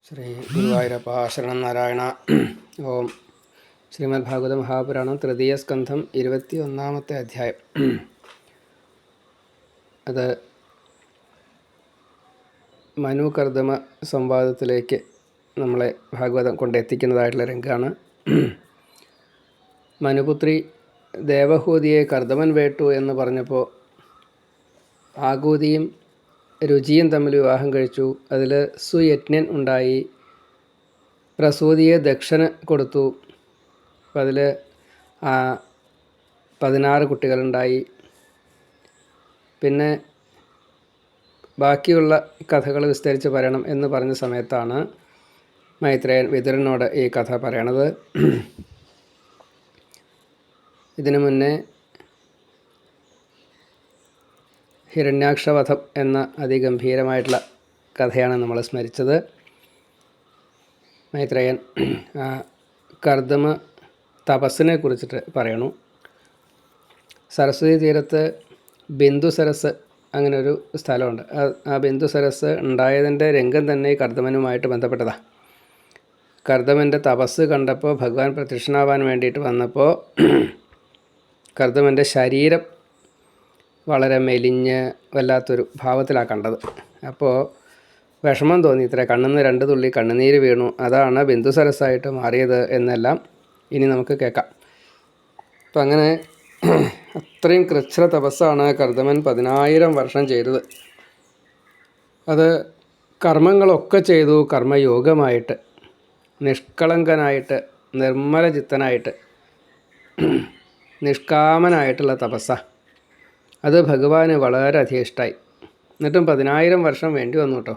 ശ്രീ ഗുരുവായൂരപ്പ ശരണം നാരായണ. ഓം. ശ്രീമദ് ഭാഗവത മഹാപുരാണം തൃതീയ സ്കന്ധം 21-ാമത്തെ അധ്യായം. അത് മനുകർദമ സംവാദത്തിലേക്ക് നമ്മളെ ഭാഗവതം കൊണ്ടെത്തിക്കുന്നതായിട്ടുള്ള രംഗമാണ്. മനുപുത്രി ദേവഹൂതിയെ കർദമൻ വേട്ടു എന്ന് പറഞ്ഞപ്പോൾ ആകൂതിയും രുചിയും തമ്മിൽ വിവാഹം കഴിച്ചു. അതിൽ സുയജ്ഞൻ ഉണ്ടായി. പ്രസൂതിയെ ദക്ഷിണ കൊടുത്തു. അപ്പം അതിൽ 16 കുട്ടികളുണ്ടായി. പിന്നെ ബാക്കിയുള്ള കഥകൾ വിസ്തരിച്ച് പറയണം എന്ന് പറഞ്ഞ സമയത്താണ് മൈത്രേയൻ വിതുരനോട് ഈ കഥ പറയണത്. ഇതിനു മുന്നേ ഹിരണ്യാക്ഷവധം എന്ന അതിഗംഭീരമായിട്ടുള്ള കഥയാണ് നമ്മൾ സ്മരിച്ചത്. മൈത്രേയൻ കർദമ തപസ്സിനെ കുറിച്ചിട്ട് പറയണു. സരസ്വതി തീരത്ത് ബിന്ദു സരസ് അങ്ങനൊരു സ്ഥലമുണ്ട്. ആ ബിന്ദു സരസ് ഉണ്ടായതിൻ്റെ രംഗം തന്നെ കർദമനുമായിട്ട് ബന്ധപ്പെട്ടതാണ്. കർദമൻ്റെ തപസ് കണ്ടപ്പോൾ ഭഗവാൻ പ്രത്യക്ഷനാവാൻ വേണ്ടിയിട്ട് വന്നപ്പോൾ കർദമൻ്റെ ശരീരം വളരെ മെലിഞ്ഞ് വല്ലാത്തൊരു ഭാവത്തിലാണ് കണ്ടത്. അപ്പോൾ വിഷമം തോന്നി. ഇത്ര കണ്ണിന്ന് 2 തുള്ളി കണ്ണുനീര് വീണു. അതാണ് ബിന്ദു സരസ്സായിട്ട് മാറിയത് എന്നെല്ലാം ഇനി നമുക്ക് കേൾക്കാം. അപ്പം അങ്ങനെ അത്രയും കൃച്ഛ്ര തപസ്സാണ് കർദമൻ 10,000 വർഷം ചെയ്തത്. അത് കർമ്മങ്ങളൊക്കെ ചെയ്തു. കർമ്മയോഗമായിട്ട്, നിഷ്കളങ്കനായിട്ട്, നിർമ്മലചിത്തനായിട്ട്, നിഷ്കാമനായിട്ടുള്ള തപസ്സാണ്. അത് ഭഗവാന് വളരെയധികം ഇഷ്ടമായി. എന്നിട്ടും 10,000 വർഷം വേണ്ടി വന്നു കേട്ടോ.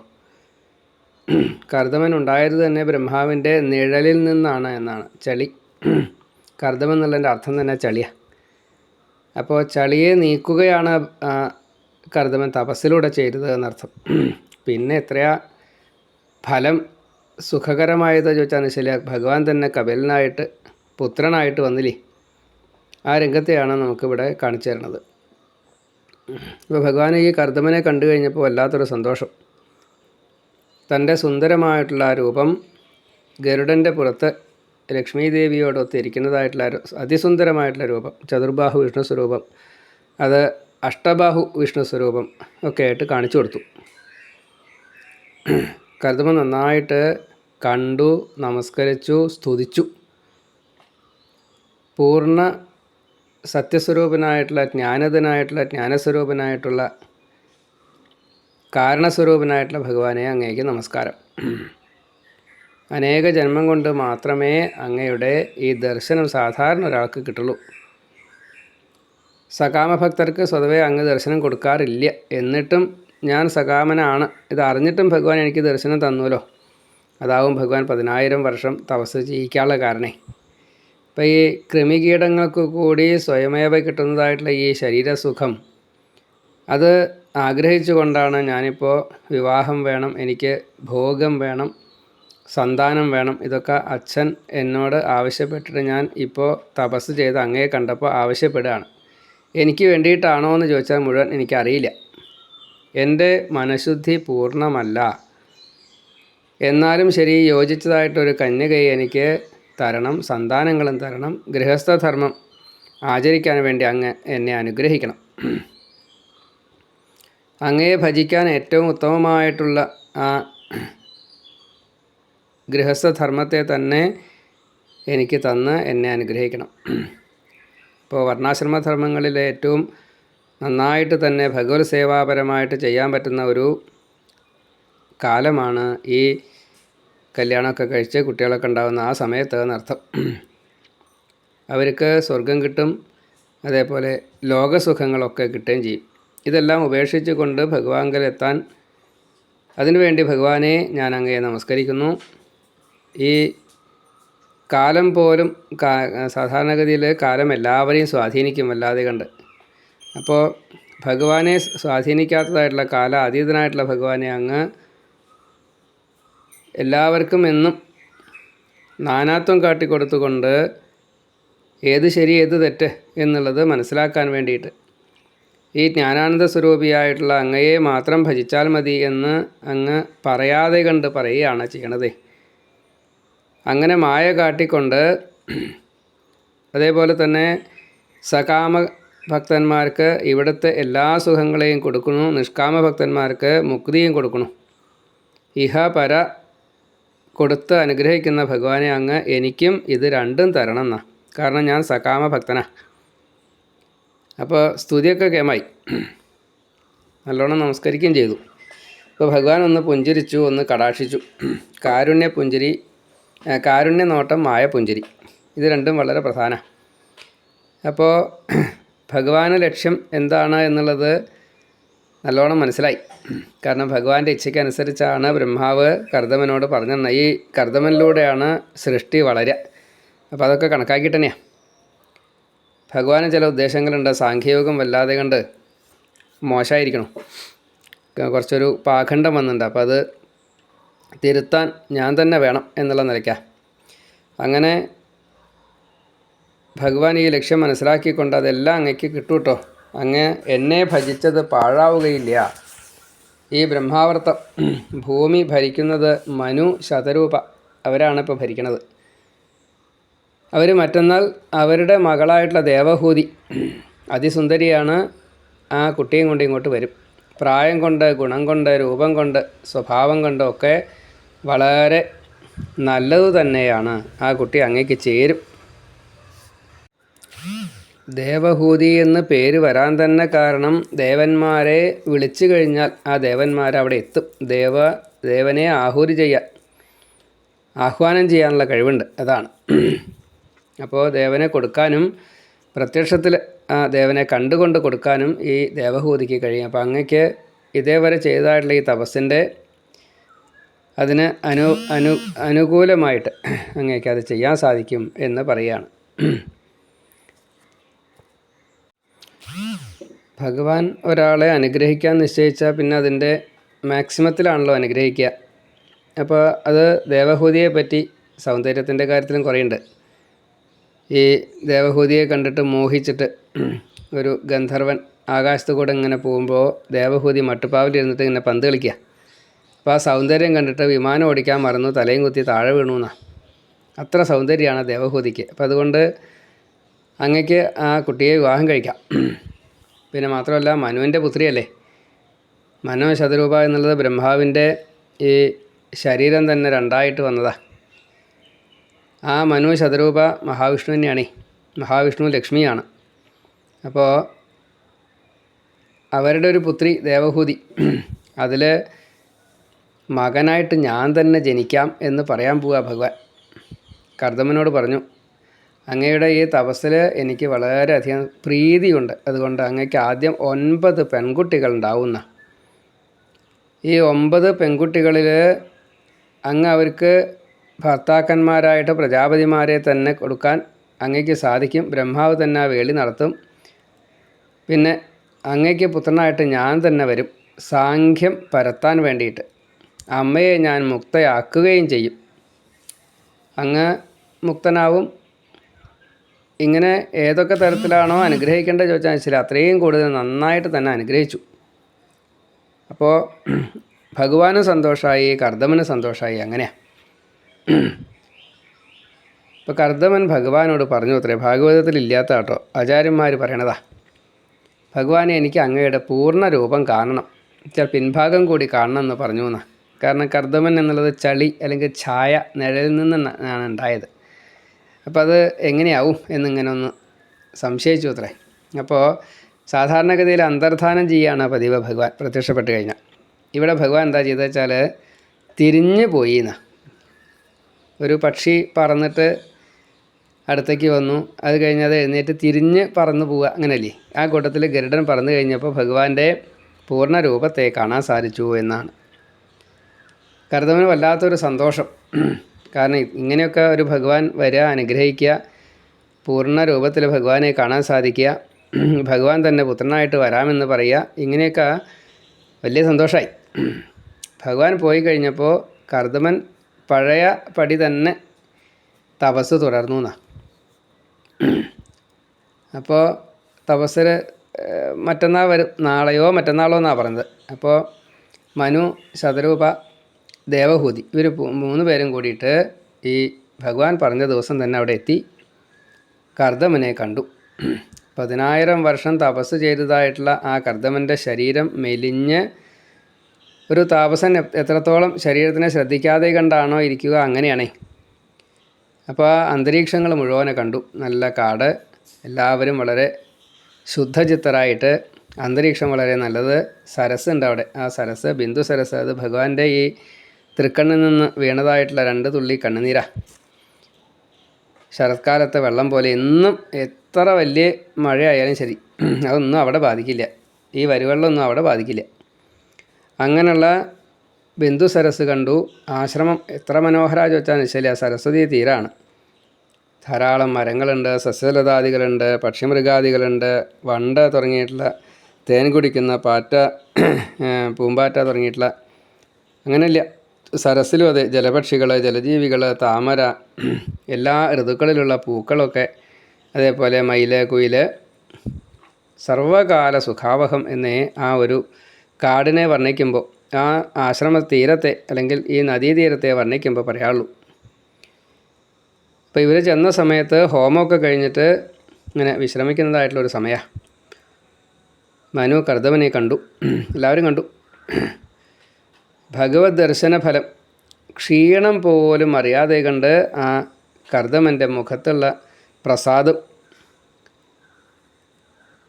കർദമൻ ഉണ്ടായത് തന്നെ ബ്രഹ്മാവിൻ്റെ നിഴലിൽ നിന്നാണ് എന്നാണ്. ചളി, കർദമൻ എന്നുള്ളതിൻ്റെ അർത്ഥം തന്നെ ചളിയാണ്. അപ്പോൾ ചളിയെ നീക്കുകയാണ് കർദമൻ തപസ്സിലൂടെ ചെയ്തത് എന്നർത്ഥം. പിന്നെ എത്രയാ ഫലം സുഖകരമായത് ചോദിച്ചാൽ ശരിയാ. ഭഗവാൻ തന്നെ കപിലനായിട്ട് പുത്രനായിട്ട് വന്നില്ലേ. ആ രംഗത്തെയാണ് നമുക്കിവിടെ കാണിച്ചു തരുന്നത്. ഇപ്പോൾ ഭഗവാൻ ഈ കർദമനെ കണ്ടു കഴിഞ്ഞപ്പോൾ വല്ലാത്തൊരു സന്തോഷം. തൻ്റെ സുന്ദരമായിട്ടുള്ള ആ രൂപം ഗരുഡൻ്റെ പുറത്ത് ലക്ഷ്മീ ദേവിയോടൊത്ത് ഇരിക്കുന്നതായിട്ടുള്ള അതിസുന്ദരമായിട്ടുള്ള രൂപം, ചതുർബാഹു വിഷ്ണു സ്വരൂപം, അത് അഷ്ടബാഹു വിഷ്ണു സ്വരൂപം ഒക്കെ ആയിട്ട് കാണിച്ചു കൊടുത്തു. കർദമൻ നന്നായിട്ട് കണ്ടു, നമസ്കരിച്ചു, സ്തുതിച്ചു. പൂർണ്ണ സത്യസ്വരൂപനായിട്ടുള്ള, ജ്ഞാനതനായിട്ടുള്ള, ജ്ഞാനസ്വരൂപനായിട്ടുള്ള, കാരണസ്വരൂപനായിട്ടുള്ള ഭഗവാനെ അങ്ങേക്ക് നമസ്കാരം. അനേക ജന്മം കൊണ്ട് മാത്രമേ അങ്ങയുടെ ഈ ദർശനം സാധാരണ ഒരാൾക്ക് കിട്ടുള്ളൂ. സകാമഭക്തർക്ക് സ്വതവേ അങ്ങ് ദർശനം കൊടുക്കാറില്ല. എന്നിട്ടും ഞാൻ സകാമനാണ്, ഇത് അറിഞ്ഞിട്ടും ഭഗവാൻ എനിക്ക് ദർശനം തന്നുവല്ലോ. അതാവും ഭഗവാൻ 10,000 വർഷം തപസ് ചെയ്യിക്കാനുള്ള കാരണേ. അപ്പോൾ ഈ കൃമികീടങ്ങൾക്ക് കൂടി സ്വയമേവ കിട്ടുന്നതായിട്ടുള്ള ഈ ശരീരസുഖം, അത് ആഗ്രഹിച്ചു കൊണ്ടാണ് ഞാനിപ്പോൾ വിവാഹം വേണം, എനിക്ക് ഭോഗം വേണം, സന്താനം വേണം, ഇതൊക്കെ അച്ഛൻ എന്നോട് ആവശ്യപ്പെട്ടിട്ട് ഞാൻ ഇപ്പോൾ തപസ് ചെയ്ത് അങ്ങയെ കണ്ടപ്പോൾ ആവശ്യപ്പെടുകയാണ്. എനിക്ക് വേണ്ടിയിട്ടാണോ എന്ന് ചോദിച്ചാൽ മുഴുവൻ എനിക്കറിയില്ല. എൻ്റെ മനഃശുദ്ധി പൂർണ്ണമല്ല. എന്നാലും ശരി, യോജിച്ചതായിട്ടൊരു കന്യകയെ എനിക്ക് തരണം, സന്താനങ്ങളും തരണം, ഗൃഹസ്ഥധർമ്മം ആചരിക്കാൻ വേണ്ടി അങ്ങ് എന്നെ അനുഗ്രഹിക്കണം. അങ്ങയെ ഭജിക്കാൻ ഏറ്റവും ഉത്തമമായിട്ടുള്ള ആ ഗൃഹസ്ഥധർമ്മത്തെ തന്നെ എനിക്ക് തന്ന് എന്നെ അനുഗ്രഹിക്കണം. ഇപ്പോൾ വർണ്ണാശ്രമധർമ്മങ്ങളിലെ ഏറ്റവും നന്നായിട്ട് തന്നെ ഭഗവത് സേവാപരമായിട്ട് ചെയ്യാൻ പറ്റുന്ന ഒരു കാലമാണ് ഈ കല്യാണമൊക്കെ കഴിച്ച് കുട്ടികളൊക്കെ ഉണ്ടാകുന്ന ആ സമയത്ത് എന്നർത്ഥം. അവർക്ക് സ്വർഗം കിട്ടും, അതേപോലെ ലോകസുഖങ്ങളൊക്കെ കിട്ടുകയും ചെയ്യും. ഇതെല്ലാം ഉപേക്ഷിച്ച് കൊണ്ട് ഭഗവാങ്കലെത്താൻ, അതിനുവേണ്ടി ഭഗവാനെ ഞാൻ അങ്ങയെ നമസ്കരിക്കുന്നു. ഈ കാലം പോലും സാധാരണഗതിയിൽ കാലം എല്ലാവരെയും സ്വാധീനിക്കും വല്ലാതെ കണ്ട്. അപ്പോൾ ഭഗവാനെ സ്വാധീനിക്കാത്തതായിട്ടുള്ള കാലാതീതനായിട്ടുള്ള ഭഗവാനെ അങ്ങ് എല്ലാവർക്കും എന്നും നാനാത്വം കാട്ടിക്കൊടുത്തുകൊണ്ട് ഏത് ശരി ഏത് തെറ്റ് എന്നുള്ളത് മനസ്സിലാക്കാൻ വേണ്ടിയിട്ട് ഈ ജ്ഞാനാനന്ദ സ്വരൂപിയായിട്ടുള്ള അങ്ങയെ മാത്രം ഭജിച്ചാൽ മതി എന്ന് അങ്ങ് പറയാതെ കണ്ട് പറയുകയാണ് ചെയ്യണത്. അങ്ങനെ മായ കാട്ടിക്കൊണ്ട് അതേപോലെ തന്നെ സകാമ ഭക്തന്മാർക്ക് ഇവിടുത്തെ എല്ലാ സുഖങ്ങളെയും കൊടുക്കുന്നു, നിഷ്കാമ ഭക്തന്മാർക്ക് മുക്തിയും കൊടുക്കുന്നു. ഇഹ പര കൊടുത്ത് അനുഗ്രഹിക്കുന്ന ഭഗവാനെ അങ്ങ് എനിക്കും ഇത് രണ്ടും തരണം എന്നാ. കാരണം ഞാൻ സകാമ ഭക്തനാ. അപ്പോൾ സ്തുതിയൊക്കെ കേമായി, നല്ലോണം നമസ്കരിക്കുകയും ചെയ്തു. അപ്പോൾ ഭഗവാൻ ഒന്ന് പുഞ്ചിരിച്ചു, ഒന്ന് കടാക്ഷിച്ചു. കാരുണ്യ നോട്ടം, മായ പുഞ്ചിരി, ഇത് രണ്ടും വളരെ പ്രധാന. അപ്പോൾ ഭഗവാന് ലക്ഷ്യം എന്താണ് എന്നുള്ളത് നല്ലോണം മനസ്സിലായി. കാരണം ഭഗവാന്റെ ഇച്ഛയ്ക്കനുസരിച്ചാണ് ബ്രഹ്മാവ് കർദമനോട് പറഞ്ഞത്. ഈ കർദമനിലൂടെയാണ് സൃഷ്ടി വളരുക. അപ്പോൾ അതൊക്കെ കണക്കാക്കിയിട്ട് തന്നെയാണ്. ഭഗവാന് ചില ഉദ്ദേശങ്ങളുണ്ട്. സാഖ്യയോഗം വല്ലാതെ കണ്ട് മോശമായിരിക്കണം, കുറച്ചൊരു പാഖണ്ഡം വന്നിട്ടുണ്ട്. അപ്പോൾ അത് തിരുത്താൻ ഞാൻ തന്നെ വേണം എന്നുള്ള നിലയ്ക്കാണ്. അങ്ങനെ ഭഗവാൻ ഈ ലക്ഷ്യം മനസ്സിലാക്കിക്കൊണ്ട് അതെല്ലാം അങ്ങയ്ക്ക് കിട്ടും കേട്ടോ, അങ്ങ് എന്നെ ഭജിച്ചത് പാഴാവുകയില്ല. ഈ ബ്രഹ്മാവർത്തം ഭൂമി ഭരിക്കുന്നത് മനു ശതരൂപ അവരാണ് ഇപ്പോൾ ഭരിക്കുന്നത്. അവർ മറ്റന്നാൾ അവരുടെ മകളായിട്ടുള്ള ദേവഹൂതി അതിസുന്ദരിയാണ്. ആ കുട്ടിയും കൊണ്ട് ഇങ്ങോട്ട് വരും. പ്രായം കൊണ്ട്, ഗുണം കൊണ്ട്, രൂപം കൊണ്ട്, സ്വഭാവം കൊണ്ടൊക്കെ വളരെ നല്ലതു തന്നെയാണ്. ആ കുട്ടി അങ്ങേക്ക് ചേരും. ദേവഹൂതി എന്ന് പേര് വരാൻ തന്നെ കാരണം ദേവന്മാരെ വിളിച്ചു കഴിഞ്ഞാൽ ആ ദേവന്മാരവിടെ എത്തും. ദേവനെ ആഹ്വാനം ചെയ്യാനുള്ള കഴിവുണ്ട്, അതാണ്. അപ്പോൾ ദേവനെ കൊടുക്കാനും പ്രത്യക്ഷത്തിൽ ആ ദേവനെ കണ്ടുകൊണ്ട് കൊടുക്കാനും ഈ ദേവഹൂതിക്ക് കഴിയും. അപ്പോൾ അങ്ങക്ക് ഇതേവരെ ചെയ്തതായിട്ടുള്ള ഈ തപസ്സിൻ്റെ അതിന് അനുകൂലമായിട്ട് അങ്ങേക്ക് അത് ചെയ്യാൻ സാധിക്കും എന്ന് പറയുകയാണ്. ഭഗവാൻ ഒരാളെ അനുഗ്രഹിക്കാൻ നിശ്ചയിച്ചാൽ പിന്നെ അതിൻ്റെ മാക്സിമത്തിലാണല്ലോ അനുഗ്രഹിക്കുക. അപ്പോൾ അത് ദേവഹൂതിയെ പറ്റി സൗന്ദര്യത്തിൻ്റെ കാര്യത്തിലും കുറേയുണ്ട്. ഈ ദേവഹൂതിയെ കണ്ടിട്ട് മോഹിച്ചിട്ട് ഒരു ഗന്ധർവൻ ആകാശത്ത് കൂടെ ഇങ്ങനെ പോകുമ്പോൾ ദേവഹൂതി മട്ടുപ്പാവിലിരുന്നിട്ട് ഇങ്ങനെ പന്ത് കളിക്കുക. അപ്പോൾ ആ സൗന്ദര്യം കണ്ടിട്ട് വിമാനം ഓടിക്കാൻ മറന്നു, തലയും കുത്തി താഴെ വീണു എന്നാണ്. അത്ര സൗന്ദര്യമാണ് ദേവഹൂതിക്ക്. അപ്പോൾ അതുകൊണ്ട് അങ്ങക്ക് ആ കുട്ടിയെ വിവാഹം കഴിക്കാം. പിന്നെ മാത്രമല്ല മനുവിൻ്റെ പുത്രിയല്ലേ. മനോ ശതരൂപ എന്നുള്ളത് ബ്രഹ്മാവിൻ്റെ ഈ ശരീരം തന്നെ രണ്ടായിട്ട് വന്നതാണ്. ആ മനു ശതരൂപ മഹാവിഷ്ണു തന്നെയാണ്. മഹാവിഷ്ണു ലക്ഷ്മിയാണ്. അപ്പോൾ അവരുടെ ഒരു പുത്രി ദേവഹൂതി, അതിൽ മകനായിട്ട് ഞാൻ തന്നെ ജനിക്കാം എന്ന് പറയാൻ പോവുക ഭഗവാൻ. കർദമനോട് പറഞ്ഞു, അങ്ങയുടെ ഈ തപസ്സിൽ എനിക്ക് വളരെയധികം പ്രീതിയുണ്ട്. അതുകൊണ്ട് അങ്ങയ്ക്ക് ആദ്യം 9 പെൺകുട്ടികൾ ഉണ്ടാവുന്ന. ഈ 9 പെൺകുട്ടികളിൽ അങ്ങ് അവർക്ക് ഭർത്താക്കന്മാരായിട്ട് പ്രജാപതിമാരെ തന്നെ കൊടുക്കാൻ അങ്ങയ്ക്ക് സാധിക്കും. ബ്രഹ്മാവ് തന്നെ ആ വേളി നടത്തും. പിന്നെ അങ്ങയ്ക്ക് പുത്രനായിട്ട് ഞാൻ തന്നെ വരും, സാഖ്യം പരത്താൻ വേണ്ടിയിട്ട്. അമ്മയെ ഞാൻ മുക്തയാക്കുകയും ചെയ്യും. അങ്ങ് മുക്തനാവും. ഇങ്ങനെ ഏതൊക്കെ തരത്തിലാണോ അനുഗ്രഹിക്കേണ്ടത് ചോദിച്ചാൽ ശരി, അത്രയും കൂടുതൽ നന്നായിട്ട് തന്നെ അനുഗ്രഹിച്ചു. അപ്പോൾ ഭഗവാനും സന്തോഷമായി, കർദമന് സന്തോഷമായി. അങ്ങനെയാണ്. ഇപ്പോൾ കർദമൻ ഭഗവാനോട് പറഞ്ഞു അത്രേ, ഭാഗവതത്തിൽ ഇല്ലാത്ത കേട്ടോ, ആചാര്യന്മാർ പറയണതാ. ഭഗവാനെ എനിക്ക് അങ്ങയുടെ പൂർണ്ണ രൂപം കാണണം, പിൻഭാഗം കൂടി കാണണം എന്ന് പറഞ്ഞു എന്നാ. കാരണം കർദമൻ എന്നുള്ളത് ചളി അല്ലെങ്കിൽ ഛായ, നിഴലിൽ നിന്നാണ് ഉണ്ടായത്. അപ്പോൾ അത് എങ്ങനെയാവും എന്നിങ്ങനെ ഒന്ന് സംശയിച്ചു അത്രേ. അപ്പോൾ സാധാരണഗതിയിൽ അന്തർധാനം ചെയ്യുകയാണ് പതിവ് ഭഗവാൻ പ്രത്യക്ഷപ്പെട്ട് കഴിഞ്ഞാൽ. ഇവിടെ ഭഗവാൻ എന്താ ചെയ്തത് വെച്ചാൽ തിരിഞ്ഞു പോയി എന്നാ. ഒരു പക്ഷി പറന്നിട്ട് അടുത്തേക്ക് വന്നു, അത് കഴിഞ്ഞ് അത് എഴുന്നേറ്റ് തിരിഞ്ഞ് പറന്നു പോവുക, അങ്ങനെയല്ലേ. ആ കൂട്ടത്തിൽ ഗരുഡൻ പറന്നു കഴിഞ്ഞപ്പോൾ ഭഗവാന്റെ പൂർണ്ണ രൂപത്തെ കാണാൻ സാധിച്ചു എന്നാണ്. കർദമന് വല്ലാത്തൊരു സന്തോഷം. കാരണം ഇങ്ങനെയൊക്കെ ഒരു ഭഗവാൻ വരിക, അനുഗ്രഹിക്കുക, പൂർണ്ണ രൂപത്തിൽ ഭഗവാനെ കാണാൻ സാധിക്കുക, ഭഗവാൻ തന്നെ പുത്രനായിട്ട് വരാമെന്ന് പറയുക, ഇങ്ങനെയൊക്കെ വലിയ സന്തോഷമായി. ഭഗവാൻ പോയി കഴിഞ്ഞപ്പോൾ കർദമൻ പഴയ പടി തന്നെ തപസ് തുടർന്നു എന്നാണ്. അപ്പോൾ തപസ്സിൽ മറ്റന്നാൾ വരും, നാളെയോ മറ്റന്നാളോ എന്നാണ് പറയുന്നത്. അപ്പോൾ മനു, ശതരൂപ, ദേവഹൂതി ഇവർ 3 പേരും കൂടിയിട്ട് ഈ ഭഗവാൻ പറഞ്ഞ ദിവസം തന്നെ അവിടെ എത്തി കർദമനെ കണ്ടു. 10,000 വർഷം തപസ് ചെയ്തതായിട്ടുള്ള ആ കർദമൻ്റെ ശരീരം മെലിഞ്ഞ്, ഒരു താപസൻ എത്രത്തോളം ശരീരത്തിനെ ശ്രദ്ധിക്കാതെ കണ്ടാണോ ഇരിക്കുക, അങ്ങനെയാണേ. അപ്പോൾ ആ അന്തരീക്ഷങ്ങൾ മുഴുവനെ കണ്ടു. നല്ല കാട്, എല്ലാവരും വളരെ ശുദ്ധചിത്തരായിട്ട്, അന്തരീക്ഷം വളരെ നല്ലത്. സരസ് ഉണ്ട് അവിടെ. ആ സരസ് ബിന്ദു സരസ്, അത് ഭഗവാന്റെ ഈ തൃക്കണ്ണിൽ നിന്ന് വീണതായിട്ടുള്ള 2 തുള്ളി കണ്ണുനീരാ. ശരത്കാലത്തെ വെള്ളം പോലെ എന്നും എത്ര വലിയ മഴയായാലും ശരി അതൊന്നും അവിടെ ബാധിക്കില്ല. ഈ വരുവെള്ളമൊന്നും അവിടെ ബാധിക്കില്ല. അങ്ങനെയുള്ള ബിന്ദു സരസ് കണ്ടു. ആശ്രമം എത്ര മനോഹരമാണെന്ന് വെച്ചാൽ ശരി, ആ സരസ്വതി തീരാണ്. ധാരാളം മരങ്ങളുണ്ട്, സസ്യലതാദികളുണ്ട്, പക്ഷിമൃഗാദികളുണ്ട്, വണ്ട് തുടങ്ങിയിട്ടുള്ള തേൻ കുടിക്കുന്ന പാറ്റ, പൂമ്പാറ്റ തുടങ്ങിയിട്ടുള്ള, അങ്ങനെയില്ല സരസ്സിലും അതെ, ജലപക്ഷികൾ, ജലജീവികൾ, താമര, എല്ലാ ഋതുക്കളിലുള്ള പൂക്കളൊക്കെ, അതേപോലെ മയിൽ, കുയിൽ, സർവകാല സുഖാവഹം എന്നേ ആ ഒരു കാടിനെ വർണ്ണിക്കുമ്പോൾ, ആ ആശ്രമ തീരത്തെ അല്ലെങ്കിൽ ഈ നദീതീരത്തെ വർണ്ണിക്കുമ്പോൾ പറയാനുള്ളൂ. അപ്പോൾ ഇവർ ചെന്ന സമയത്ത് ഹോമമൊക്കെ കഴിഞ്ഞിട്ട് ഇങ്ങനെ വിശ്രമിക്കുന്നതായിട്ടുള്ളൊരു സമയമാണ്. മനു കർദമനെ കണ്ടു, എല്ലാവരും കണ്ടു. ഭഗവത് ദർശന ഫലം ക്ഷീണം പോലും അറിയാതെ കണ്ട് ആ കർദമൻ്റെ മുഖത്തുള്ള പ്രസാദം,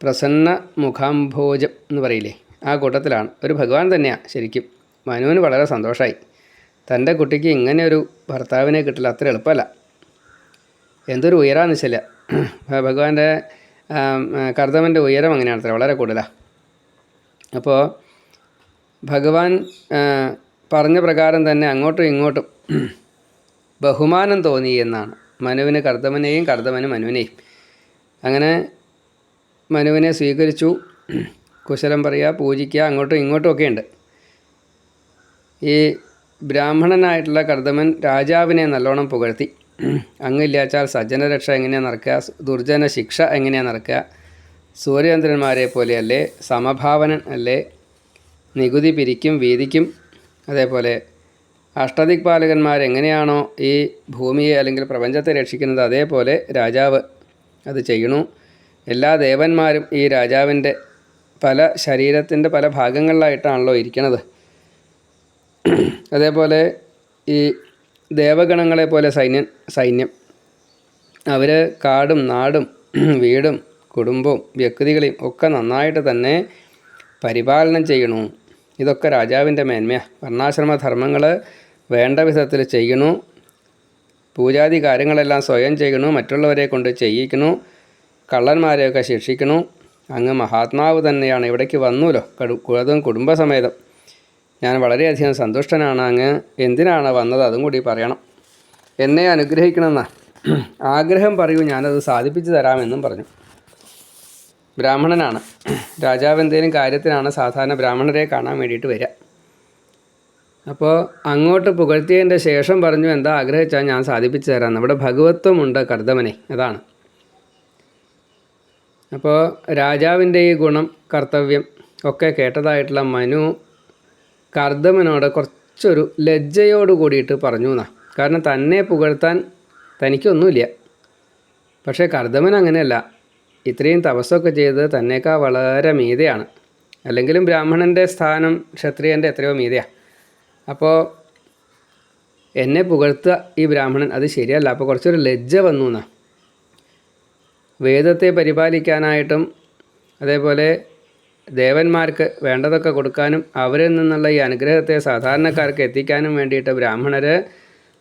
പ്രസന്ന മുഖാംഭോജം എന്ന് പറയില്ലേ, ആ കൂട്ടത്തിലാണ്. ഒരു ഭഗവാൻ തന്നെയാണ് ശരിക്കും. മനുവിന് വളരെ സന്തോഷമായി. തൻ്റെ കുട്ടിക്ക് ഇങ്ങനെ ഒരു ഭർത്താവിനെ കിട്ടില്ല, അത്ര എളുപ്പമല്ല. എന്തൊരു ഉയരാന്ന് വെച്ചില്ല. ഭഗവാന്റെ കർദമൻ്റെ ഉയരം അങ്ങനെയാണ്, അത്ര വളരെ കൂടുതലാണ്. അപ്പോൾ ഭഗവാൻ പറഞ്ഞ പ്രകാരം തന്നെ അങ്ങോട്ടും ഇങ്ങോട്ടും ബഹുമാനം തോന്നി എന്നാണ്. മനുവിന് കർദമനെയും, കർദമന് മനുവിനെയും. അങ്ങനെ മനുവിനെ സ്വീകരിച്ചു. കുശലം പറയുക, പൂജിക്കുക, അങ്ങോട്ടും ഇങ്ങോട്ടും ഒക്കെ ഉണ്ട്. ഈ ബ്രാഹ്മണനായിട്ടുള്ള കർദമൻ രാജാവിനെ നല്ലോണം പുകഴ്ത്തി. അങ്ങില്ലാച്ചാൽ സജ്ജനരക്ഷ എങ്ങനെയാണ് നടക്കുക, ദുർജന ശിക്ഷ എങ്ങനെയാണ് നടക്കുക, സൂര്യചന്ദ്രന്മാരെ പോലെയല്ലേ, സമഭാവനൻ അല്ലേ, നികുതി പിരിക്കും വീതിക്കും, അതേപോലെ അഷ്ടദിക്പാലകന്മാരെങ്ങനെയാണോ ഈ ഭൂമിയെ അല്ലെങ്കിൽ പ്രപഞ്ചത്തെ രക്ഷിക്കുന്നത്, അതേപോലെ രാജാവ് അത് ചെയ്യണു. എല്ലാ ദേവന്മാരും ഈ രാജാവിൻ്റെ പല ശരീരത്തിൻ്റെ പല ഭാഗങ്ങളിലായിട്ടാണല്ലോ ഇരിക്കുന്നത്. അതേപോലെ ഈ ദേവഗണങ്ങളെ പോലെ സൈന്യം അവർ കാടും നാടും വീടും കുടുംബവും വ്യക്തികളെയും ഒക്കെ നന്നായിട്ട് തന്നെ പരിപാലനം ചെയ്യണു. ഇതൊക്കെ രാജാവിൻ്റെ മേന്മയാണ്. വർണ്ണാശ്രമ ധർമ്മങ്ങൾ വേണ്ട വിധത്തിൽ ചെയ്യണു. പൂജാതി കാര്യങ്ങളെല്ലാം സ്വയം ചെയ്യണു, മറ്റുള്ളവരെ കൊണ്ട് ചെയ്യിക്കണു, കള്ളന്മാരെയൊക്കെ ശിക്ഷിക്കണു. അങ്ങ് മഹാത്മാവ് തന്നെയാണ്, ഇവിടേക്ക് വന്നുല്ലോ അതും കുടുംബസമേതം. ഞാൻ വളരെയധികം സന്തുഷ്ടനാണ്. അങ്ങ് എന്തിനാണ് വന്നത് അതും കൂടി പറയണം. എന്നെ അനുഗ്രഹിക്കണമെന്നാ ആഗ്രഹം പറയൂ, ഞാനത് സാധിപ്പിച്ചു തരാമെന്നും പറഞ്ഞു. ബ്രാഹ്മണനാണ്. രാജാവ് എന്തെങ്കിലും കാര്യത്തിനാണ് സാധാരണ ബ്രാഹ്മണരെ കാണാൻ വേണ്ടിയിട്ട് വരിക. അപ്പോൾ അങ്ങോട്ട് പുകഴ്ത്തിയതിൻ്റെ ശേഷം പറഞ്ഞു, എന്താ ആഗ്രഹിച്ചാൽ ഞാൻ സാധിപ്പിച്ചു തരാം. നമ്മുടെ ഭഗവത്വമുണ്ട് കർദമനെ, അതാണ്. അപ്പോൾ രാജാവിൻ്റെ ഈ ഗുണം, കർത്തവ്യം ഒക്കെ കേട്ടതായിട്ടുള്ള മനു കർദമനോട് കുറച്ചൊരു ലജ്ജയോട് കൂടിയിട്ട് പറഞ്ഞു എന്നാ. കാരണം തന്നെ പുകഴ്ത്താൻ തനിക്കൊന്നുമില്ല. പക്ഷേ കർദമൻ അങ്ങനെയല്ല. ഇത്രയും തപസ്സൊക്കെ ചെയ്ത് തന്നേക്കാൾ വളരെ മീതെയാണ്. അല്ലെങ്കിലും ബ്രാഹ്മണൻ്റെ സ്ഥാനം ക്ഷത്രിയൻ്റെ എത്രയോ മീതെയാണ്. അപ്പോൾ എന്നെ പുകഴ്ത്തുക ഈ ബ്രാഹ്മണൻ, അത് ശരിയല്ല. അപ്പോൾ കുറച്ചൊരു ലജ്ജ വന്നു എന്നാ. വേദത്തെ പരിപാലിക്കാനായിട്ടും അതേപോലെ ദേവന്മാർക്ക് വേണ്ടതൊക്കെ കൊടുക്കാനും അവരിൽ നിന്നുള്ള ഈ അനുഗ്രഹത്തെ സാധാരണക്കാർക്ക് എത്തിക്കാനും വേണ്ടിയിട്ട് ബ്രാഹ്മണർ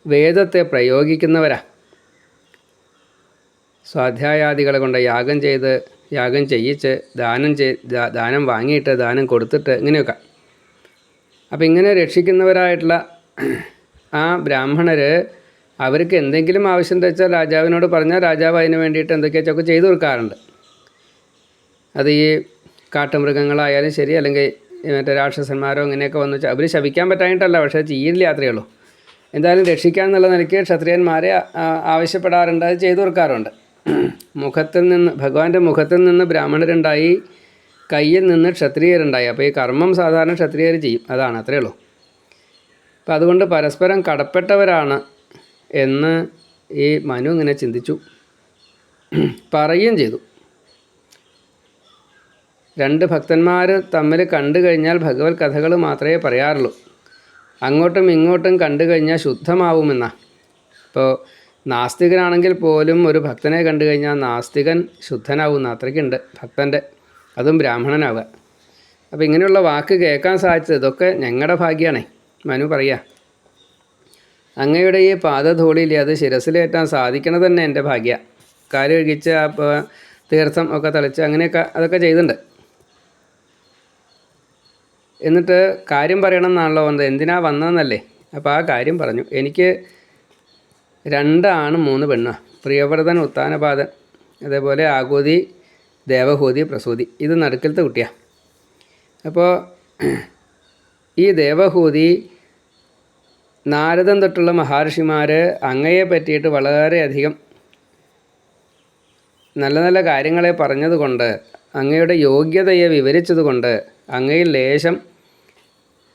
വേദത്തെ പ്രയോഗിക്കുന്നവരാ. സ്വാധ്യായാദികളെ കൊണ്ട് യാഗം ചെയ്യിച്ച് ദാനം വാങ്ങിയിട്ട് ദാനം കൊടുത്തിട്ട് ഇങ്ങനെയൊക്കെ. അപ്പം ഇങ്ങനെ രക്ഷിക്കുന്നവരായിട്ടുള്ള ആ ബ്രാഹ്മണർ അവർക്ക് എന്തെങ്കിലും ആവശ്യം വെച്ചാൽ രാജാവിനോട് പറഞ്ഞാൽ രാജാവ് അതിന് വേണ്ടിയിട്ട് എന്തൊക്കെയൊക്കെ ചെയ്തു കൊടുക്കാറുണ്ട്. അത് ഈ കാട്ടുമൃഗങ്ങളായാലും ശരി, അല്ലെങ്കിൽ മറ്റേ രാക്ഷസന്മാരോ ഇങ്ങനെയൊക്കെ വന്നു വെച്ചാൽ അവർ ശപിക്കാൻ പറ്റായിട്ടല്ല, പക്ഷേ ചെയ്യില്ല, അത്രയേ ഉള്ളൂ. എന്തായാലും രക്ഷിക്കാൻ എന്നുള്ള നിലയ്ക്ക് ക്ഷത്രിയന്മാരെ ആവശ്യപ്പെടാറുണ്ട്, അത് ചെയ്തു കൊടുക്കാറുണ്ട്. ഭഗവാന്റെ മുഖത്തിൽ നിന്ന് ബ്രാഹ്മണരുണ്ടായി. കയ്യിൽ നിന്ന് ക്ഷത്രിയരുണ്ടായി. അപ്പോൾ ഈ കർമ്മം സാധാരണ ക്ഷത്രിയർ ചെയ്യും, അതാണ്, അത്രയേ ഉള്ളൂ. അപ്പം അതുകൊണ്ട് പരസ്പരം കടപ്പെട്ടവരാണ് എന്ന് ഈ മനു ഇങ്ങനെ ചിന്തിച്ചു, പറയുകയും ചെയ്തു. രണ്ട് ഭക്തന്മാർ തമ്മിൽ കണ്ടു കഴിഞ്ഞാൽ ഭഗവത് കഥകൾ മാത്രമേ പറയാറുള്ളൂ. അങ്ങോട്ടും ഇങ്ങോട്ടും കണ്ടു കഴിഞ്ഞാൽ ശുദ്ധമാവുമെന്നാണ്. ഇപ്പോൾ നാസ്തികനാണെങ്കിൽ പോലും ഒരു ഭക്തനെ കണ്ടു കഴിഞ്ഞാൽ നാസ്തികൻ ശുദ്ധനാവുന്ന അത്രയ്ക്കുണ്ട് ഭക്തൻ്റെ, അതും ബ്രാഹ്മണനാവുക. അപ്പോൾ ഇങ്ങനെയുള്ള വാക്ക് കേൾക്കാൻ സാധിച്ചത് ഇതൊക്കെ ഞങ്ങളുടെ ഭാഗ്യമാണേ. മനു പറയുക, അങ്ങയുടെ ഈ പാദധൂളിയിൽ അത് ശിരസിലേറ്റാൻ സാധിക്കണത് തന്നെ എൻ്റെ ഭാഗ്യ. കാല് കഴുകിച്ച് തീർത്ഥം ഒക്കെ തളിച്ച് അങ്ങനെയൊക്കെ അതൊക്കെ ചെയ്തിട്ടുണ്ട്. എന്നിട്ട് കാര്യം പറയണം എന്നാണല്ലോ വന്നത്, എന്തിനാ വന്നതെന്നല്ലേ. അപ്പോൾ ആ കാര്യം പറഞ്ഞു. എനിക്ക് 2 ആണും 3 പെണ്ണും, പ്രിയവ്രതൻ ഉത്താനപാദൻ, അതേപോലെ ആകൂതി ദേവഹൂതി പ്രസൂതി. ഇത് നടുക്കലത്തെ കുട്ടിയാണ്. അപ്പോൾ ഈ ദേവഹൂതി നാരദൻ തൊട്ടുള്ള മഹർഷിമാർ അങ്ങയെ പറ്റിയിട്ട് വളരെയധികം നല്ല നല്ല കാര്യങ്ങളെ പറഞ്ഞതുകൊണ്ട്, അങ്ങയുടെ യോഗ്യതയെ വിവരിച്ചതുകൊണ്ട് അങ്ങയിൽ ലേശം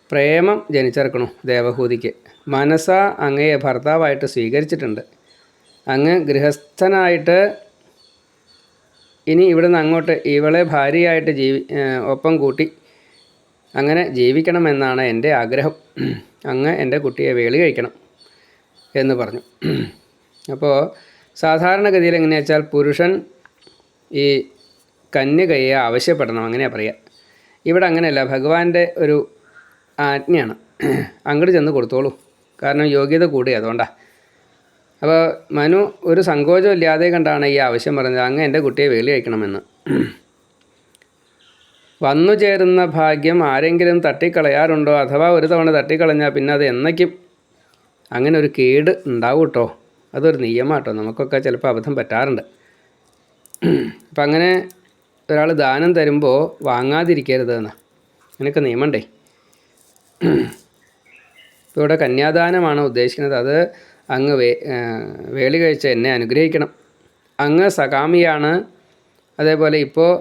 പ്രേമം ജനിച്ചിറക്കണു. ദേവഹൂതിക്ക് മനസ്സാ അങ്ങയെ ഭർത്താവായിട്ട് സ്വീകരിച്ചിട്ടുണ്ട്. അങ്ങ് ഗൃഹസ്ഥനായിട്ട് ഇനി ഇവിടുന്ന് അങ്ങോട്ട് ഇവളെ ഭാര്യയായിട്ട് ഒപ്പം കൂട്ടി അങ്ങനെ ജീവിക്കണമെന്നാണ് എൻ്റെ ആഗ്രഹം. അങ്ങ് എൻ്റെ കുട്ടിയെ വേളി കഴിക്കണം എന്ന് പറഞ്ഞു. അപ്പോൾ സാധാരണഗതിയിൽ എങ്ങനെയാ വെച്ചാൽ പുരുഷൻ ഈ കന്യകയെ ആവശ്യപ്പെടണം, അങ്ങനെയാണ് പറയുക. ഇവിടെ അങ്ങനെയല്ല, ഭഗവാന്റെ ഒരു ആജ്ഞയാണ്, അങ്ങോട്ട് ചെന്ന് കൊടുത്തോളൂ, കാരണം യോഗ്യത കൂടി, അതുകൊണ്ടാണ്. അപ്പോൾ മനു ഒരു സങ്കോചം ഇല്ലാതെ കണ്ടാണ് ഈ ആവശ്യം പറഞ്ഞത്, അങ്ങ് എൻ്റെ കുട്ടിയെ വേളി കഴിക്കണമെന്ന്. വന്നു ചേരുന്ന ഭാഗ്യം ആരെങ്കിലും തട്ടിക്കളയാറുണ്ടോ? അഥവാ ഒരു തവണ തട്ടിക്കളഞ്ഞാൽ പിന്നെ അത് എന്നേക്കും അങ്ങനെ ഒരു കേട് ഉണ്ടാവും കേട്ടോ. അതൊരു നിയമം കേട്ടോ, നമുക്കൊക്കെ ചിലപ്പോൾ അബദ്ധം പറ്റാറുണ്ട്. അപ്പം അങ്ങനെ ഒരാൾ ദാനം തരുമ്പോൾ വാങ്ങാതിരിക്കരുത് എന്നാ, അങ്ങനെയൊക്കെ നിയമമുണ്ടേ. ഇപ്പോൾ ഇവിടെ കന്യാദാനമാണ് ഉദ്ദേശിക്കുന്നത്. അത് അങ്ങ് വേളി കഴിച്ച് എന്നെ അനുഗ്രഹിക്കണം. അങ്ങ് സകാമിയാണ്. അതേപോലെ ഇപ്പോൾ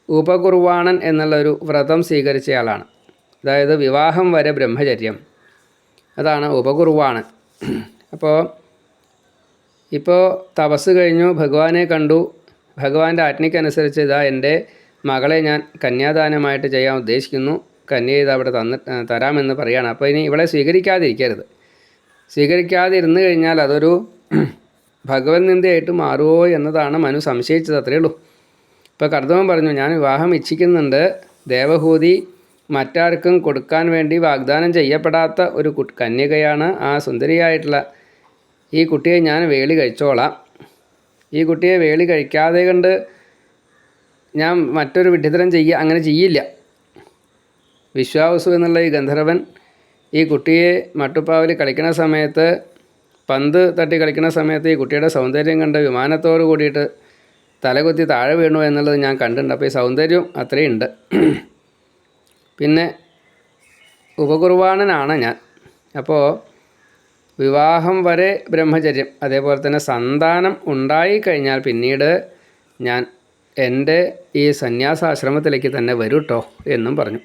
ഉപകുർവാണൻ എന്നുള്ളൊരു വ്രതം സ്വീകരിച്ചയാളാണ്. അതായത് വിവാഹം വരെ ബ്രഹ്മചര്യം, അതാണ് ഉപകുർവാണൻ. ഇപ്പോൾ തപസ് കഴിഞ്ഞു, ഭഗവാനെ കണ്ടു, ഭഗവാന്റെ ആജ്ഞയ്ക്കനുസരിച്ച് ഇതാ എൻ്റെ മകളെ ഞാൻ കന്യാദാനമായിട്ട് ചെയ്യാൻ ഉദ്ദേശിക്കുന്നു, കന്യ ഇത് അവിടെ തരാമെന്ന് പറയുകയാണ്. അപ്പോൾ ഇനി ഇവളെ സ്വീകരിക്കാതിരിക്കരുത്. സ്വീകരിക്കാതിരുന്നു കഴിഞ്ഞാൽ അതൊരു ഭഗവത് നിന്ദയായിട്ട് മാറുമോ എന്നതാണ് മനു സംശയിച്ചത്, അത്രയേ ഉള്ളൂ. ഇപ്പോൾ കർദമൻ പറഞ്ഞു, ഞാൻ വിവാഹം ഇച്ഛിക്കുന്നുണ്ട്. ദേവഹൂതി മറ്റാർക്കും കൊടുക്കാൻ വേണ്ടി വാഗ്ദാനം ചെയ്യപ്പെടാത്ത ഒരു കന്യകയാണ്. ആ സുന്ദരിയായിട്ടുള്ള ഈ കുട്ടിയെ ഞാൻ വേളി കഴിച്ചോളാം. ഈ കുട്ടിയെ വേളി കഴിക്കാതെ കണ്ട് ഞാൻ മറ്റൊരു വിഡ്ഢിത്തരം അങ്ങനെ ചെയ്യില്ല. വിശ്വാവസു എന്നുള്ള ഈ ഗന്ധർവൻ ഈ കുട്ടിയെ മട്ടുപ്പാവിൽ കളിക്കുന്ന സമയത്ത്, പന്ത് തട്ടി കളിക്കുന്ന സമയത്ത് ഈ കുട്ടിയുടെ സൗന്ദര്യം കണ്ട് വിമാനത്തോട് കൂടിയിട്ട് തലകുത്തി താഴെ വീണു എന്നുള്ളത് ഞാൻ കണ്ടിട്ടുണ്ട്. അപ്പോൾ ഈ സൗന്ദര്യം അത്രയും ഉണ്ട്. പിന്നെ ഉപകുർവാണനാണ് ഞാൻ. അപ്പോൾ വിവാഹം വരെ ബ്രഹ്മചര്യം, അതേപോലെ തന്നെ സന്താനം ഉണ്ടായിക്കഴിഞ്ഞാൽ പിന്നീട് ഞാൻ എൻ്റെ ഈ സന്യാസാശ്രമത്തിലേക്ക് തന്നെ വരൂ കേട്ടോ എന്നും പറഞ്ഞു.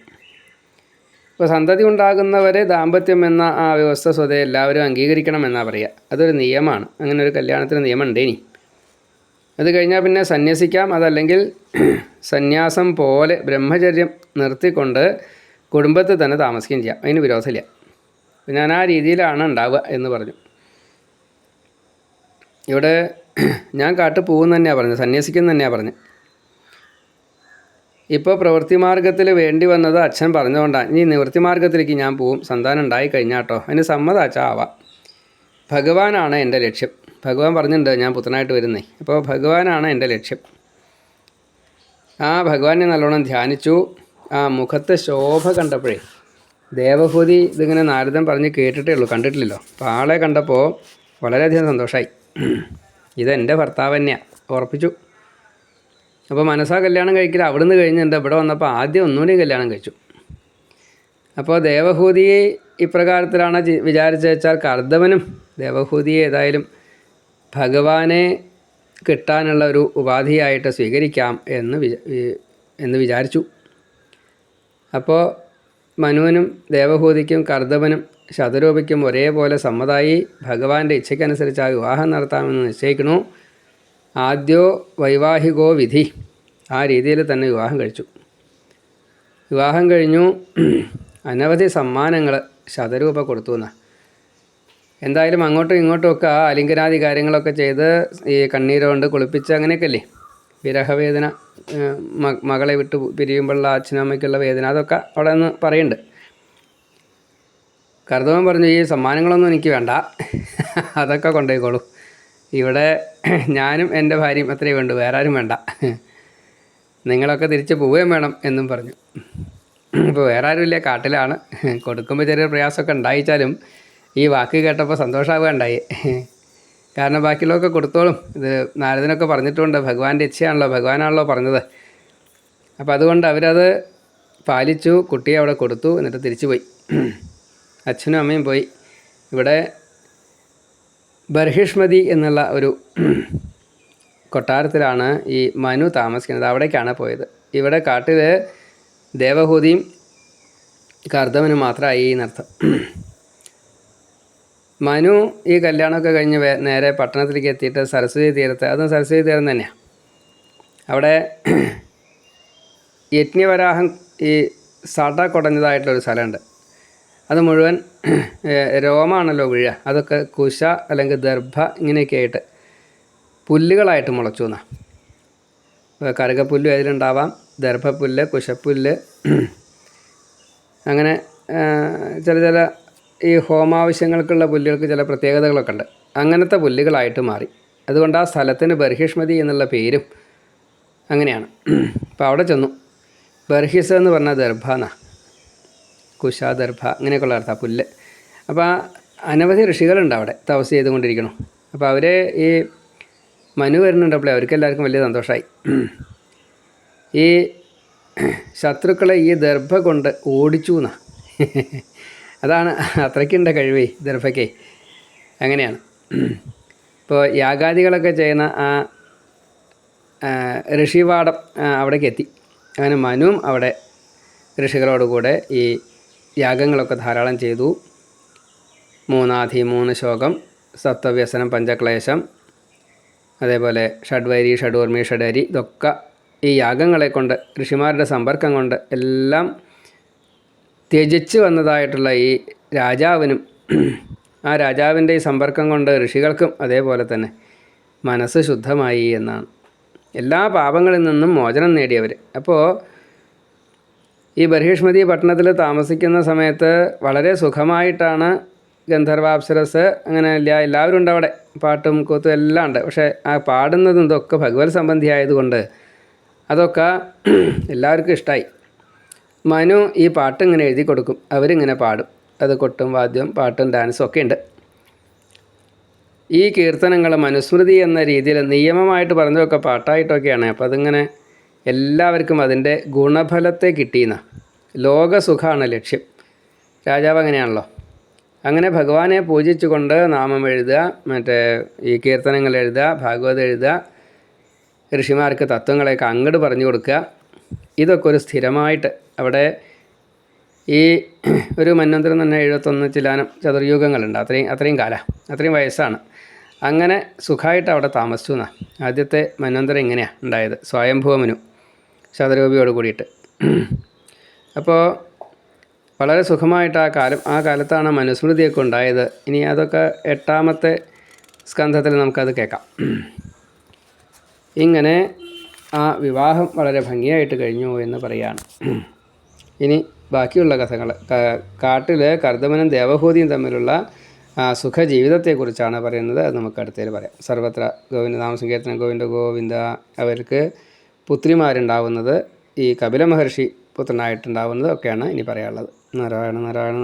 ഇപ്പോൾ സന്തതി ഉണ്ടാകുന്നവരെ ദാമ്പത്യം എന്ന ആ വ്യവസ്ഥ സ്വതേ എല്ലാവരും അംഗീകരിക്കണമെന്നാണ് പറയുക. അതൊരു നിയമമാണ്. അങ്ങനെ ഒരു കല്യാണത്തിന് നിയമം ഉണ്ടേനി. അത് കഴിഞ്ഞാൽ പിന്നെ സന്യസിക്കാം, അതല്ലെങ്കിൽ സന്യാസം പോലെ ബ്രഹ്മചര്യം നിർത്തിക്കൊണ്ട് കുടുംബത്തിൽ തന്നെ താമസിക്കുകയും ചെയ്യാം. അതിന് വിരോധമില്ല. ഞാൻ ആ രീതിയിലാണ് ഉണ്ടാവുക എന്ന് പറഞ്ഞു. ഇവിടെ ഞാൻ കാട്ടു പോകുമെന്ന് തന്നെയാണ് പറഞ്ഞത്, സന്യസിക്കും തന്നെയാണ് പറഞ്ഞത്. ഇപ്പോൾ പ്രവൃത്തി മാർഗത്തിൽ വേണ്ടി വന്നത് അച്ഛൻ പറഞ്ഞുകൊണ്ടാണ്. ഇനി നിവൃത്തി മാർഗത്തിലേക്ക് ഞാൻ പോവും, സന്താനം ഉണ്ടായി കഴിഞ്ഞാൽ കേട്ടോ. അതിന് സമ്മതാച്ചാൽ ആവാം. ഭഗവാനാണ് എൻ്റെ ലക്ഷ്യം. ഭഗവാൻ പറഞ്ഞിട്ടുണ്ട് ഞാൻ പുത്രനായിട്ട് വരുന്നേ. അപ്പോൾ ഭഗവാനാണ് എൻ്റെ ലക്ഷ്യം. ആ ഭഗവാനെ നല്ലോണം ധ്യാനിച്ചു. ആ മുഖത്തെ ശോഭ കണ്ടപ്പോഴേ, ദേവഹൂതി ഇതിങ്ങനെ നാരദൻ പറഞ്ഞ് കേട്ടിട്ടേ ഉള്ളൂ, കണ്ടിട്ടില്ലല്ലോ. അപ്പോൾ ആളെ കണ്ടപ്പോൾ വളരെയധികം സന്തോഷമായി. ഇതെൻ്റെ ഭർത്താവ് തന്നെയാണ് ഉറപ്പിച്ചു. അപ്പോൾ മനസ്സാ കല്യാണം കഴിക്കില്ല. അവിടുന്ന് കഴിഞ്ഞിട്ട് ഇവിടെ വന്നപ്പോൾ ആദ്യം ഒന്നുകൂടി കല്യാണം കഴിച്ചു. അപ്പോൾ ദേവഹൂതിയെ ഇപ്രകാരത്തിലാണ് വിചാരിച്ചു വെച്ചാൽ, കർദമനും ദേവഹൂതിയെ ഏതായാലും ഭഗവാനെ കിട്ടാനുള്ള ഒരു ഉപാധിയായിട്ട് സ്വീകരിക്കാം എന്ന് എന്ന് വിചാരിച്ചു. അപ്പോൾ മനുവിനും ദേവഹൂതിക്കും കർദമനും ശതരൂപയ്ക്കും ഒരേപോലെ സമ്മതമായി ഭഗവാന്റെ ഇച്ഛയ്ക്കനുസരിച്ച് ആ വിവാഹം നടത്താമെന്ന് നിശ്ചയിക്കണു. ആദ്യോ വൈവാഹികോ വിധി, ആ രീതിയിൽ തന്നെ വിവാഹം കഴിച്ചു. വിവാഹം കഴിഞ്ഞു. അനവധി സമ്മാനങ്ങൾ ശതരൂപ കൊടുത്തു എന്നാണ്. എന്തായാലും അങ്ങോട്ടും ഇങ്ങോട്ടുമൊക്കെ ആ അലിംഗനാദി കാര്യങ്ങളൊക്കെ ചെയ്ത് ഈ കണ്ണീരുകൊണ്ട് കുളിപ്പിച്ച് അങ്ങനെയൊക്കെയല്ലേ വിരഹവേദന, മകളെ വിട്ട് പിരിയുമ്പോഴുള്ള അച്ഛനും അമ്മയ്ക്കുള്ള വേദന, അതൊക്കെ അവിടെ നിന്ന് പറയുന്നുണ്ട്. കർദമൻ പറഞ്ഞു, ഈ സമ്മാനങ്ങളൊന്നും എനിക്ക് വേണ്ട, അതൊക്കെ കൊണ്ടുപോയിക്കോളൂ. ഇവിടെ ഞാനും എൻ്റെ ഭാര്യയും അത്രയേ വേണ്ടു, വേറെ ആരും വേണ്ട, നിങ്ങളൊക്കെ തിരിച്ച് പോവുകയും വേണം എന്നും പറഞ്ഞു. ഇപ്പോൾ വേറെ ആരുമില്ല, കാട്ടിലാണ്. കൊടുക്കുമ്പോൾ ചെറിയ പ്രയാസമൊക്കെ ഉണ്ടായിച്ചാലും ഈ വാക്ക് കേട്ടപ്പോൾ സന്തോഷമാവുക ഉണ്ടായി. കാരണം ബാക്കിയുള്ളതൊക്കെ കൊടുത്തോളും, ഇത് നാരദനൊക്കെ പറഞ്ഞിട്ടുണ്ട്, ഭഗവാന്റെ ഇച്ഛയാണല്ലോ, ഭഗവാനാണല്ലോ പറഞ്ഞത്. അപ്പോൾ അതുകൊണ്ട് അവരത് പാലിച്ചു. കുട്ടിയെ അവിടെ കൊടുത്തു, എന്നിട്ട് തിരിച്ചു പോയി. അച്ഛനും അമ്മയും പോയി. ഇവിടെ ബർഹിഷ്മതി എന്നുള്ള ഒരു കൊട്ടാരത്തിലാണ് ഈ മനു താമസിക്കുന്നത്. അവിടേക്കാണ് പോയത്. ഇവിടെ കാട്ടിൽ ദേവഹൂതിയും കർദമനും മാത്രമായി എന്നർത്ഥം. മനു ഈ കല്യാണമൊക്കെ കഴിഞ്ഞ് നേരെ പട്ടണത്തിലേക്ക് എത്തിയിട്ട് സരസ്വതി തീരത്ത്, അതും സരസ്വതി തീരം തന്നെയാണ്, അവിടെ യജ്ഞവരാഹം ഈ സട കുടഞ്ഞതായിട്ടുള്ളൊരു സ്ഥലമുണ്ട്. അത് മുഴുവൻ രോമാണല്ലോ വീഴുക, അതൊക്കെ കുശ അല്ലെങ്കിൽ ദർഭ ഇങ്ങനെയൊക്കെ ആയിട്ട് പുല്ലുകളായിട്ട് മുളച്ചു എന്നാണ്. കറുകപ്പുല്ല് അതിലുണ്ടാവാം, ദർഭപ്പുല്ല്, കുശപ്പുല്ല്, അങ്ങനെ ചില ഈ ഹോമാവശ്യങ്ങൾക്കുള്ള പുല്ലുകൾക്ക് ചില പ്രത്യേകതകളൊക്കെ ഉണ്ട്. അങ്ങനത്തെ പുല്ലുകളായിട്ട് മാറി. അതുകൊണ്ട് ആ സ്ഥലത്തിന് ബർഹിഷ്മതി എന്നുള്ള പേരും അങ്ങനെയാണ്. അപ്പോൾ അവിടെ ചെന്നു. ബർഹിസ് എന്ന് പറഞ്ഞാൽ ദർഭ എന്നാണ്, കുശ, ദർഭ അങ്ങനെയൊക്കെയുള്ള അർത്ഥം പുല്ല്. അപ്പോൾ അനവധി ഋഷികളുണ്ട് അവിടെ തപസ് ചെയ്തുകൊണ്ടിരിക്കണം. അപ്പോൾ അവർ ഈ മനു വരുന്നുണ്ടപ്പോഴേ അവർക്കെല്ലാവർക്കും വലിയ സന്തോഷമായി. ഈ ശത്രുക്കളെ ഈ ദർഭ കൊണ്ട് ഓടിച്ചു എന്നാണ്. അതാണ്, അത്രയ്ക്കുണ്ട കഴിവേ ദർഭയ്ക്കേ. അങ്ങനെയാണ്. ഇപ്പോൾ യാഗാദികളൊക്കെ ചെയ്യുന്ന ആ ഋഷിവാടം അവിടേക്ക് എത്തി. അങ്ങനെ മനുവും അവിടെ ഋഷികളോടുകൂടെ ഈ യാഗങ്ങളൊക്കെ ധാരാളം ചെയ്തു. 3 ശോകം, സപ്തവ്യസനം, പഞ്ചക്ലേശം, അതേപോലെ ഷഡ്വൈരി, ഷഡൂർമി, ഷഡരി, ഇതൊക്കെ ഈ യാഗങ്ങളെ കൊണ്ട്, ഋഷിമാരുടെ സമ്പർക്കം കൊണ്ട് എല്ലാം ത്യജിച്ച് വന്നതായിട്ടുള്ള ഈ രാജാവിനും, ആ രാജാവിൻ്റെ ഈ സമ്പർക്കം കൊണ്ട് ഋഷികൾക്കും അതേപോലെ തന്നെ മനസ്സ് ശുദ്ധമായി എന്നാണ്. എല്ലാ പാപങ്ങളിൽ നിന്നും മോചനം നേടിയവർ. അപ്പോൾ ഈ ബർഹിഷ്മതി പട്ടണത്തിൽ താമസിക്കുന്ന സമയത്ത് വളരെ സുഖമായിട്ടാണ് ഗന്ധർവാപ്സരസ്, അങ്ങനെ എല്ലാവരും ഉണ്ട് അവിടെ, പാട്ടും കൂത്തും എല്ലാം ഉണ്ട്. പക്ഷേ ആ പാടുന്നതും ഇതൊക്കെ ഭഗവത് സംബന്ധിയായതുകൊണ്ട് അതൊക്കെ എല്ലാവർക്കും ഇഷ്ടമായി. മനു ഈ പാട്ട് ഇങ്ങനെ എഴുതി കൊടുക്കും, അവരിങ്ങനെ പാടും. അത് കൊട്ടും വാദ്യവും പാട്ടും ഡാൻസും ഒക്കെ ഉണ്ട്. ഈ കീർത്തനങ്ങൾ മനുസ്മൃതി എന്ന രീതിയിൽ നിയമമായിട്ട് പറഞ്ഞതൊക്കെ പാട്ടായിട്ടൊക്കെയാണ്. അപ്പോൾ അതിങ്ങനെ എല്ലാവർക്കും അതിൻ്റെ ഗുണഫലത്തെ കിട്ടിയെന്ന, ലോകസുഖമാണ് ലക്ഷ്യം. രാജാവ് അങ്ങനെയാണല്ലോ. അങ്ങനെ ഭഗവാനെ പൂജിച്ചുകൊണ്ട് നാമം എഴുതുക, മറ്റേ ഈ കീർത്തനങ്ങൾ എഴുതുക, ഭാഗവതം എഴുതുക, ഋഷിമാർക്ക് തത്വങ്ങളെയൊക്കെ അങ്ങോട്ട് പറഞ്ഞു കൊടുക്കുക, ഇതൊക്കെ ഒരു സ്ഥിരമായിട്ട് അവിടെ ഈ ഒരു മന്വന്തരം തന്നെ 71 ചിലാനം ചതുർയുഗങ്ങളുണ്ട്. അത്രയും കാലം, അത്രയും വയസ്സാണ്. അങ്ങനെ സുഖമായിട്ട് അവിടെ താമസിച്ചു എന്നാണ്. ആദ്യത്തെ മന്വന്തരം ഇങ്ങനെയാണ് ഉണ്ടായത്, സ്വയംഭൂമനു ശതരൂപിയോട് കൂടിയിട്ട്. അപ്പോൾ വളരെ സുഖമായിട്ട് ആ കാലത്താണ് മനുസ്മൃതിയൊക്കെ ഉണ്ടായത്. ഇനി അതൊക്കെ 8ാമത്തെ സ്കന്ധത്തിൽ നമുക്കത് കേൾക്കാം. ഇങ്ങനെ ആ വിവാഹം വളരെ ഭംഗിയായിട്ട് കഴിഞ്ഞു എന്ന് പറയുകയാണ്. ഇനി ബാക്കിയുള്ള കഥകൾ, കാട്ടിൽ കർദമനും ദേവഹൂതിയും തമ്മിലുള്ള സുഖജീവിതത്തെക്കുറിച്ചാണ് പറയുന്നത്. അത് നമുക്ക് അടുത്തേൽ പറയാം. സർവത്ര ഗോവിന്ദനാമ സങ്കീർത്തനം, ഗോവിന്ദ ഗോവിന്ദ. അവർക്ക് പുത്രിമാരുണ്ടാവുന്നത് ഈ കപില മഹർഷി പുത്രനായിട്ടുണ്ടാവുന്നത് ഒക്കെയാണ് ഇനി പറയാനുള്ളത്. നാരായണ നാരായണ.